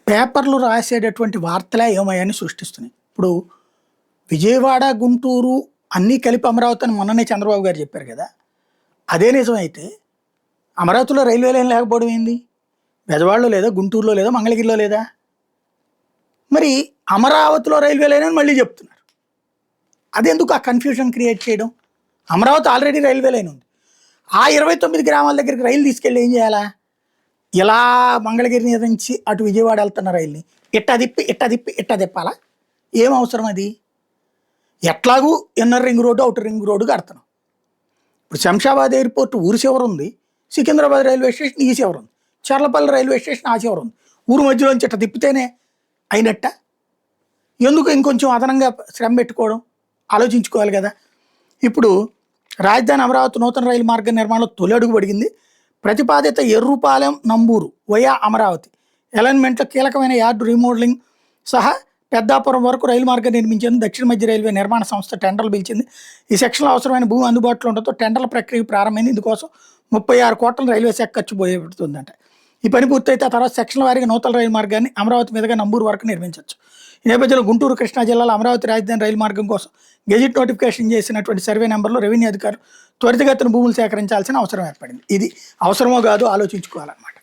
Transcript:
పేపర్లు రాసేటటువంటి వార్తలే ఏమయ్యాన్ని సృష్టిస్తున్నాయి. ఇప్పుడు విజయవాడ, గుంటూరు అన్నీ కలిపి అమరావతి అని మొన్ననే చంద్రబాబు గారు చెప్పారు కదా! అదే నిజమైతే అమరావతిలో రైల్వే లైన్ లేకపోవడం ఏంది? బెజవాడలో లేదా? గుంటూరులో లేదా? మంగళగిరిలో లేదా? మరి అమరావతిలో రైల్వే లైన్ అని మళ్ళీ చెప్తున్నారు. అదెందుకు ఆ కన్‌ఫ్యూజన్ క్రియేట్ చేయడం? అమరావతి ఆల్రెడీ రైల్వే లైన్ ఉంది. ఆ 29 గ్రామాల దగ్గరికి రైలు తీసుకెళ్ళి ఏం చేయాలా? ఇలా మంగళగిరి మీద నుంచి అటు విజయవాడ వెళ్తున్న రైల్ని ఇట్టా తిప్పి, ఇట్టా తిప్పి, ఇట్టా తిప్పాలా? ఏం అవసరం అది? ఎట్లాగూ inner ring road, outer ring road కడుతున్నాం. ఇప్పుడు శంషాబాద్ ఎయిర్‌పోర్ట్ ఊరి చివర ఉంది. సికింద్రాబాద్ రైల్వే స్టేషన్ ఈ చివర ఉంది. చర్లపల్లి రైల్వే స్టేషన్ ఆ చివర ఉంది. ఊరు మధ్యలోంచి ఇట్ట తిప్పితేనే అయినట్ట? ఎందుకు ఇంకొంచెం అదనంగా శ్రమ పెట్టుకోవడం? ఆలోచించుకోవాలి కదా! ఇప్పుడు రాజధాని అమరావతి నూతన రైలు మార్గ నిర్మాణంలో తొలి అడుగు పడిగింది. ప్రతిపాదిత ఎర్రుపాలెం నంబూరు వయా అమరావతి అలైన్మెంట్లో కీలకమైన యార్డు రీమోడలింగ్ సహా పెద్దాపురం వరకు రైలు మార్గం నిర్మించేందుకు దక్షిణ మధ్య రైల్వే నిర్మాణ సంస్థ టెండర్లు పిలిచింది. ఈ సెక్షన్లో అవసరమైన భూమి అందుబాటులో ఉండడంతో టెండర్ల ప్రక్రియ ప్రారంభమైంది. ఇందుకోసం 36 కోట్ల రైల్వే శాఖ ఖర్చు పోయబడుతుందంట. ఈ పని పూర్తయితే ఆ తర్వాత సెక్షన్ల వారీగా నూతన రైలు మార్గాన్ని అమరావతి మీదుగా నంబూరు వరకు నిర్మించవచ్చు. ఈ నేపథ్యంలో గుంటూరు, కృష్ణా జిల్లాలో అమరావతి రాజధాని రైలు మార్గం కోసం గెజిట్ నోటిఫికేషన్ చేసినటువంటి సర్వే నెంబర్లో రెవెన్యూ అధికారులు త్వరితగతిన భూములు సేకరించాల్సిన అవసరం ఏర్పడింది. ఇది అవసరమో కాదో ఆలోచించుకోవాలన్నమాట.